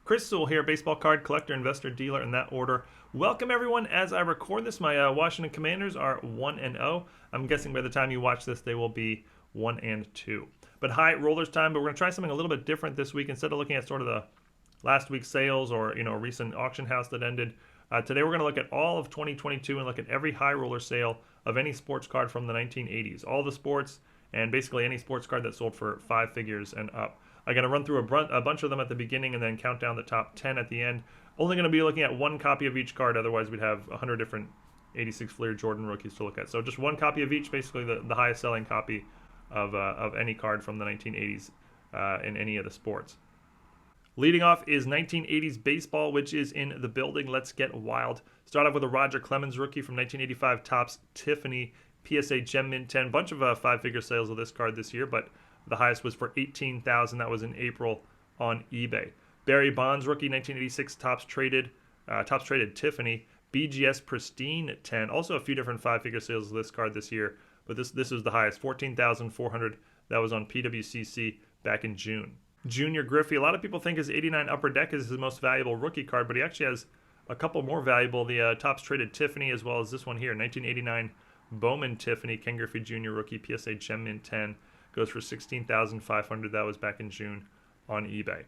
Chris Sewall here, baseball card collector, investor, dealer, in that order. Welcome everyone. As I record this, my Washington Commanders are 1-0. I'm guessing by the time you watch this, they will be 1-2. But hi, Rollers time. But we're gonna try something a little bit different this week. Instead of looking at sort of the last week's sales or a recent auction house that ended, today we're gonna look at all of 2022 and look at every high roller sale of any sports card from the 1980s, all the sports, and basically any sports card that sold for 5 figures and up. I'm going to run through a bunch of them at the beginning and then count down the top 10 at the end. Only going to be looking at one copy of each card, otherwise we'd have 100 different 86 Fleer Jordan rookies to look at. So just one copy of each, basically the highest selling copy of any card from the 1980s in any of the sports. Leading off is 1980s baseball, which is in the building. Let's get wild. Start off with a Roger Clemens rookie from 1985 Topps Tiffany PSA Gem Mint 10. Bunch of 5-figure sales of this card this year, but the highest was for $18,000. That was in April on eBay. Barry Bonds rookie 1986 Topps traded Tiffany BGS Pristine 10. Also a few different 5-figure sales of this card this year, but this was the highest, $14,400. That was on PWCC back in June. Junior Griffey, a lot of people think his 89 Upper Deck is his most valuable rookie card, but he actually has a couple more valuable. The Topps traded Tiffany, as well as this one here, 1989 Bowman Tiffany Ken Griffey Jr. rookie PSA Gem Mint 10. Goes for $16,500. That was back in June on eBay.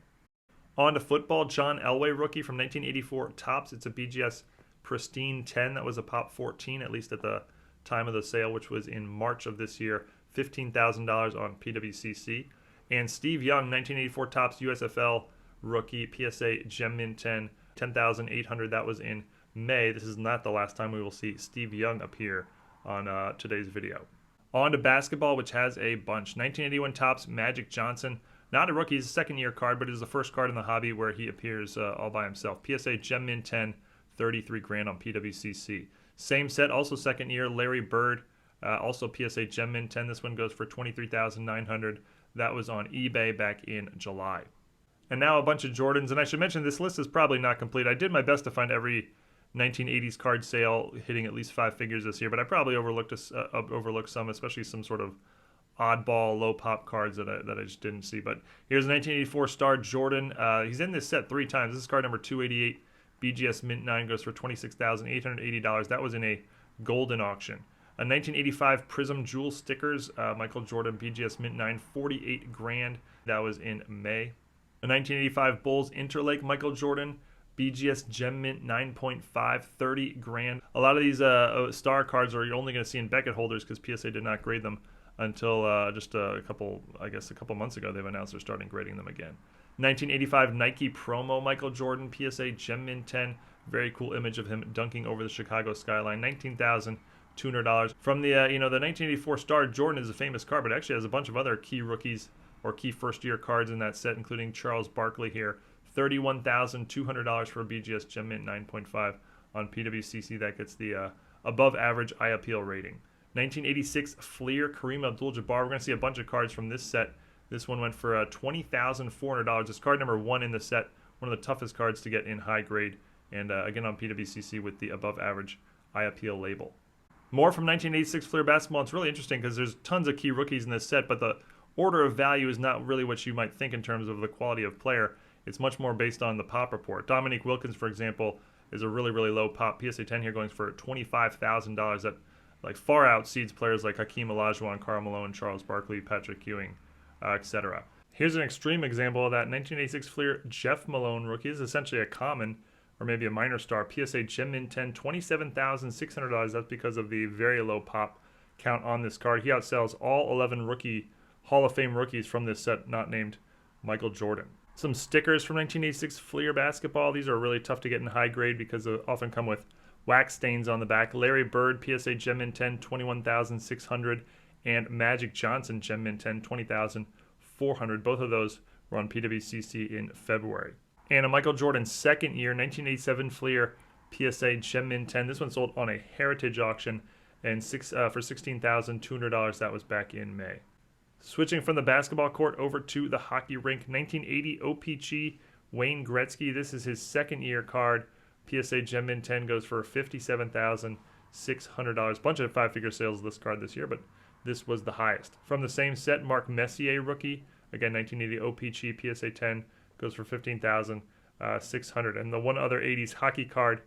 On to football, John Elway rookie from 1984 Topps. It's a BGS Pristine 10. That was a Pop 14, at least at the time of the sale, which was in March of this year. $15,000 on PWCC. And Steve Young, 1984 Topps USFL rookie PSA Gem Mint 10, $10,800. That was in May. This is not the last time we will see Steve Young appear on today's video. On to basketball, which has a bunch. 1981 Topps Magic Johnson. Not a rookie, he's a second-year card, but it is the first card in the hobby where he appears all by himself. PSA Gem Mint 10, $33,000 on PWCC. Same set, also second year, Larry Bird, also PSA Gem Mint 10. This one goes for $23,900. That was on eBay back in July. And now a bunch of Jordans, and I should mention this list is probably not complete. I did my best to find every 1980s card sale hitting at least 5 figures this year, but I probably overlooked some, especially some sort of oddball low pop cards that I just didn't see. But here's a 1984 Star Jordan. He's in this set 3 times. This is card number 288. BGS Mint 9 goes for $26,880. That was in a Goldin auction. A 1985 Prism Jewel Stickers, Michael Jordan BGS Mint 9, $48,000. That was in May. A 1985 Bulls Interlake Michael Jordan BGS Gem Mint 9.5, $30,000. A lot of these star cards are you're only going to see in Beckett holders because PSA did not grade them until just a couple months ago. They've announced they're starting grading them again. 1985 Nike Promo Michael Jordan PSA Gem Mint 10. Very cool image of him dunking over the Chicago skyline. $19,200. From the the 1984 Star Jordan is a famous card, but it actually has a bunch of other key rookies or key first-year cards in that set, including Charles Barkley here. $31,200 for a BGS Gem Mint 9.5 on PWCC. That gets the above average eye appeal rating. 1986 Fleer Kareem Abdul-Jabbar. We're going to see a bunch of cards from this set. This one went for $20,400. It's card number 1 in the set. One of the toughest cards to get in high grade. And again on PWCC with the above average eye appeal label. More from 1986 Fleer basketball. It's really interesting because there's tons of key rookies in this set, but the order of value is not really what you might think in terms of the quality of player. It's much more based on the pop report. Dominique Wilkins, for example, is a really, really low pop. PSA 10 here going for $25,000. That far outseeds players like Hakeem Olajuwon, Karl Malone, Charles Barkley, Patrick Ewing, etc. Here's an extreme example of that. 1986 Fleer Jeff Malone rookie is essentially a common or maybe a minor star. PSA Gem Mint 10, $27,600. That's because of the very low pop count on this card. He outsells all 11 rookie Hall of Fame rookies from this set, not named Michael Jordan. Some stickers from 1986 Fleer basketball. These are really tough to get in high grade because they often come with wax stains on the back. Larry Bird, PSA Gem Mint 10, $21,600. And Magic Johnson Gem Mint 10, $20,400. Both of those were on PWCC in February. And a Michael Jordan second year, 1987 Fleer PSA Gem Mint 10. This one sold on a heritage auction and for $16,200. That was back in May. Switching from the basketball court over to the hockey rink, 1980 OPG Wayne Gretzky. This is his second year card. PSA Gem Mint 10 goes for $57,600. Bunch of 5-figure sales of this card this year, but this was the highest. From the same set, Mark Messier rookie. Again, 1980 OPG PSA 10 goes for $15,000. 600. And the one other 80s hockey card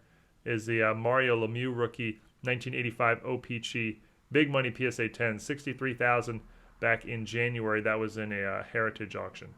is the Mario Lemieux rookie 1985 OPC big money PSA 10, 63,000 back in January. That was in a heritage auction.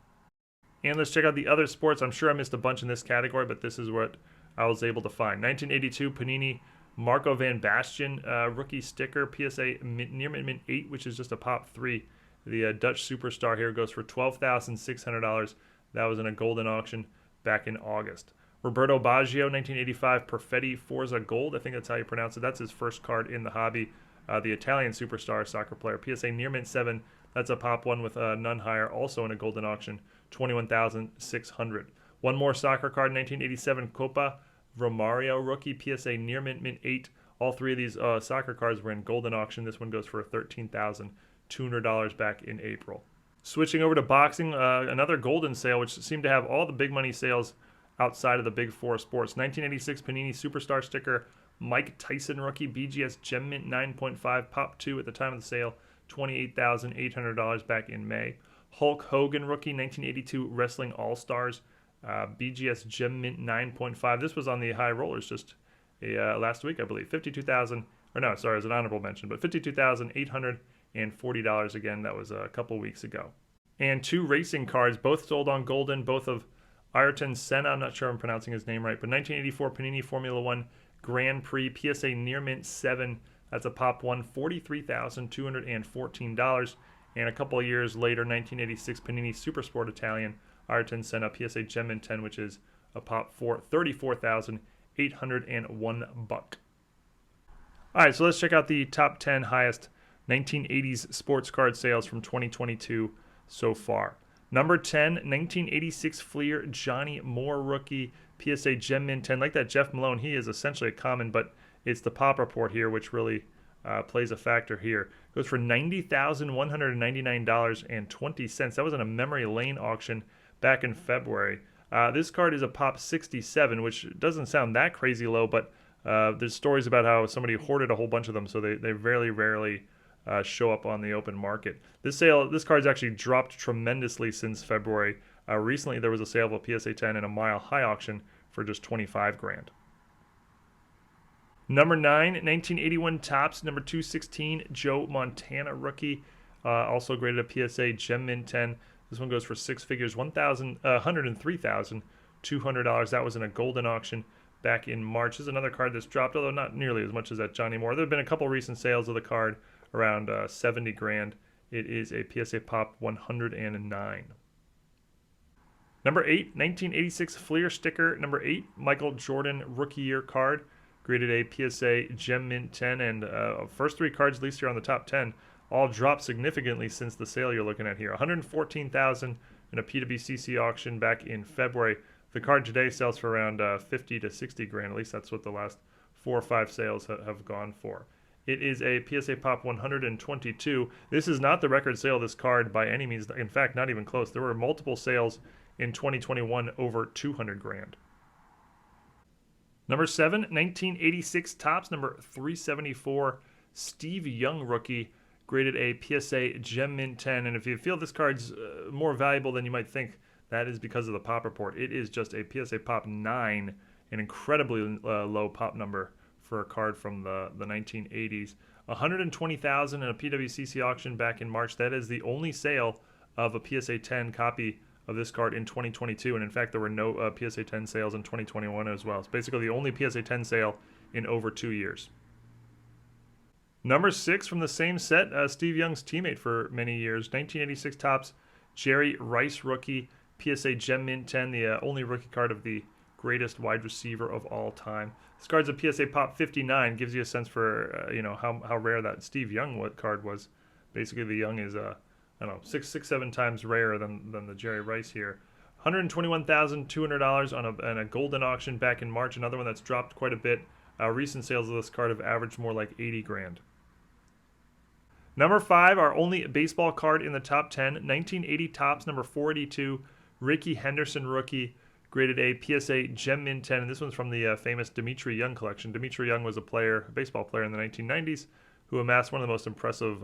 And let's check out the other sports. I'm sure I missed a bunch in this category, but this is what I was able to find. 1982 Panini Marco Van Basten rookie sticker PSA near mint 8, which is just a pop 3. The Dutch superstar here goes for $12,600. That was in a Goldin auction back in August. Roberto Baggio 1985 Perfetti Forza Gold. I think that's how you pronounce it. That's his first card in the hobby. The Italian superstar soccer player PSA near mint 7. That's a pop one with none higher, also in a Goldin auction, $21,600. One more soccer card, 1987 Copa Romario rookie PSA near mint 8. All three of these soccer cards were in Goldin auction. This one goes for $13,200 back in April. Switching over to boxing, another Goldin sale, which seemed to have all the big money sales outside of the big four sports. 1986 Panini Superstar sticker Mike Tyson rookie BGS Gem Mint 9.5 pop 2 at the time of the sale, $28,800 back in May. Hulk Hogan rookie 1982 Wrestling All-Stars BGS Gem Mint 9.5. This was on the high rollers just last week, I believe. $52,000, or no, sorry, it was an honorable mention, but $52,840 again. That was a couple weeks ago. And two racing cards, both sold on Goldin, both of Ayrton Senna. I'm not sure I'm pronouncing his name right, but 1984 Panini Formula One Grand Prix PSA near mint 7. That's a pop one, $43,214. And a couple of years later, 1986 Panini Supersport Italian Ayrton Senna PSA Gem Mint 10, which is a pop for $34,801. All right, so let's check out the top 10 highest 1980s sports card sales from 2022 so far. Number 10, 1986 Fleer Johnny Moore rookie PSA Gem Mint 10. Like that Jeff Malone, he is essentially a common, but it's the pop report here which really plays a factor here. Goes for $90,199.20. That was in a memory lane auction back in February. This card is a pop 67, which doesn't sound that crazy low, but there's stories about how somebody hoarded a whole bunch of them, so they rarely show up on the open market. This card's actually dropped tremendously since February. Recently, there was a sale of a PSA 10 in a Mile High auction for just $25,000. Number 9, 1981 Topps, number 216 Joe Montana rookie, also graded a PSA Gem Mint 10. This one goes for six figures, $103,200. That was in a Goldin auction back in March. This is another card that's dropped, although not nearly as much as that Johnny Moore. There have been a couple recent sales of the card around $70,000. It is a PSA Pop 109. Number 8, 1986 Fleer sticker. Number 8, Michael Jordan rookie year card. Graded a PSA Gem Mint 10. And first three cards, at least here on the top 10, all dropped significantly since the sale you're looking at here. $114,000 in a PWCC auction back in February. The card today sells for around $50,000 to $60,000. At least that's what the last 4 or 5 sales have gone for. It is a PSA Pop 122. This is not the record sale of this card by any means. In fact, not even close. There were multiple sales in 2021 over $200,000. Number 7, 1986 Topps, number 374 Steve Young rookie, graded a PSA Gem Mint 10. And if you feel this card's more valuable than you might think, that is because of the pop report. It is just a PSA Pop 9, an incredibly low pop number for a card from the 1980s. $120,000 in a PWCC auction back in March. That is the only sale of a PSA 10 copy of this card in 2022, and in fact there were no PSA 10 sales in 2021 as well. It's basically the only PSA 10 sale in over 2 years. Number 6 from the same set, Steve Young's teammate for many years, 1986 Topps Jerry Rice rookie, PSA Gem Mint 10, the only rookie card of the greatest wide receiver of all time. This card's a PSA Pop 59, gives you a sense for how rare that Steve Young card was. Basically, the Young is I don't know, 6-7 times rarer than the Jerry Rice here. $121,200 on a Goldin auction back in March. Another one that's dropped quite a bit. Recent sales of this card have averaged more like $80,000. Number 5, our only baseball card in the top 10, 1980 Topps, number 482, Rickey Henderson rookie, graded a PSA Gem Mint 10. And this one's from the famous Dmitri Young collection. Dmitri Young was a baseball player in the 1990s, who amassed one of the most impressive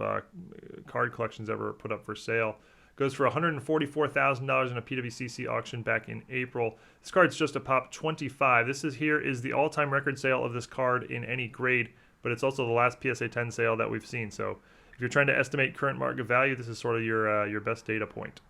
card collections ever put up for sale. Goes for $144,000 in a PWCC auction back in April. This card's just a pop 25. This is the all-time record sale of this card in any grade, but it's also the last PSA 10 sale that we've seen. So if you're trying to estimate current market value, this is sort of your best data point.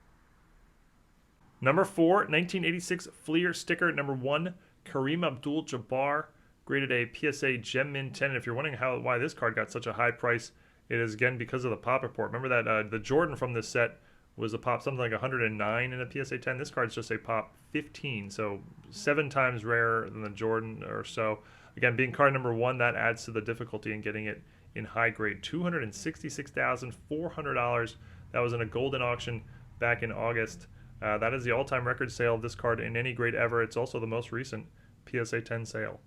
Number 4, 1986 Fleer sticker. Number 1, Kareem Abdul-Jabbar, graded a PSA Gem Mint 10. And if you're wondering why this card got such a high price, it is again because of the pop report. Remember that the Jordan from this set was a pop something like 109 in a PSA 10. This card's just a pop 15, so 7 times rarer than the Jordan or so. Again, being card number 1, that adds to the difficulty in getting it in high grade. $266,400. That was in a Goldin auction back in August. That is the all-time record sale of this card in any grade ever. It's also the most recent PSA 10 sale.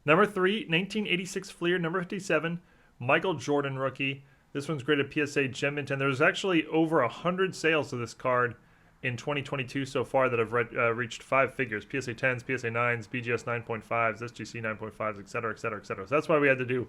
Number 3, 1986 Fleer, number 57, Michael Jordan rookie. This one's graded PSA Gem Mint 10. There's actually over 100 sales of this card in 2022 so far that have reached 5 figures. PSA 10s, PSA 9s, BGS 9.5s, SGC 9.5s, etc., etc., etc. So that's why we had to do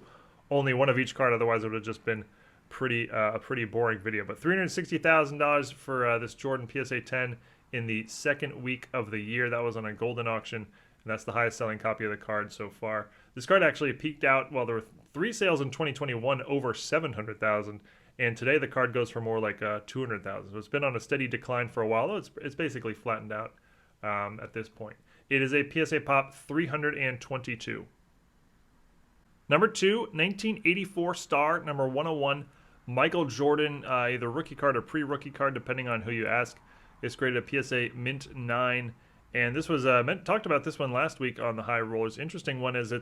only one of each card. Otherwise, it would have just been a pretty boring video. But $360,000 for this Jordan PSA 10 in the second week of the year. That was on a Goldin auction, and that's the highest selling copy of the card so far. This card actually peaked out, well, there were 3 sales in 2021 over 700,000, and today the card goes for more like 200,000. So it's been on a steady decline for a while, though it's basically flattened out at this point. It is a PSA Pop 322. Number 2, 1984 Star, number 101, Michael Jordan, either rookie card or pre-rookie card, depending on who you ask. It's graded a PSA Mint 9, and this was talked about this one last week on the High Rollers. Interesting one is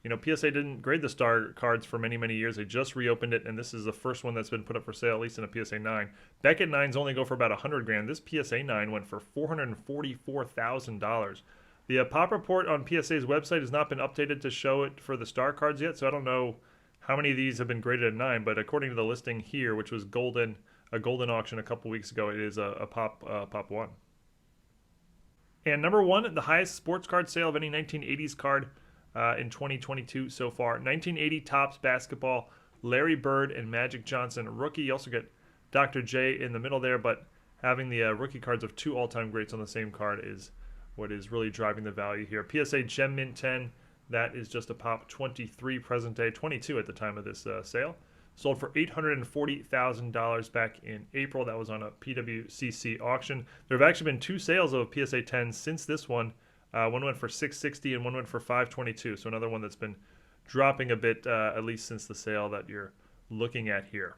PSA didn't grade the Star cards for many, many years. They just reopened it, and this is the first one that's been put up for sale, at least in a PSA 9. Beckett 9s only go for about $100,000. This PSA 9 went for $444,000. The pop report on PSA's website has not been updated to show it for the Star cards yet, so I don't know how many of these have been graded at 9, but according to the listing here, which was a Goldin auction a couple weeks ago, it is a pop 1. And number 1, the highest sports card sale of any 1980s card in 2022 so far. 1980 Topps basketball, Larry Bird and Magic Johnson rookie. You also get Dr. J in the middle there, but having the rookie cards of 2 all-time greats on the same card is what is really driving the value here. PSA Gem Mint 10, that is just a pop 23 present day, 22 at the time of this sale. Sold for $840,000 back in April. That was on a PWCC auction. There have actually been 2 sales of PSA 10 since this one. One went for $660 and one went for $522. So another one that's been dropping a bit, at least since the sale that you're looking at here.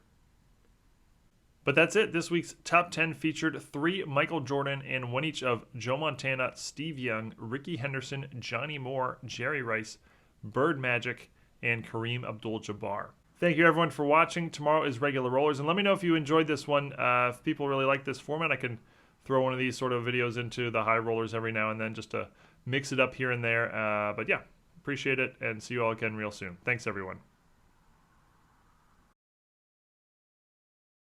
But that's it. This week's top 10 featured 3 Michael Jordan and 1 each of Joe Montana, Steve Young, Ricky Henderson, Johnny Moore, Jerry Rice, Bird Magic, and Kareem Abdul-Jabbar. Thank you, everyone, for watching. Tomorrow is regular rollers. And let me know if you enjoyed this one. If people really like this format, I can throw one of these sort of videos into the high rollers every now and then just to mix it up here and there. But yeah, appreciate it, and see you all again real soon. Thanks, everyone.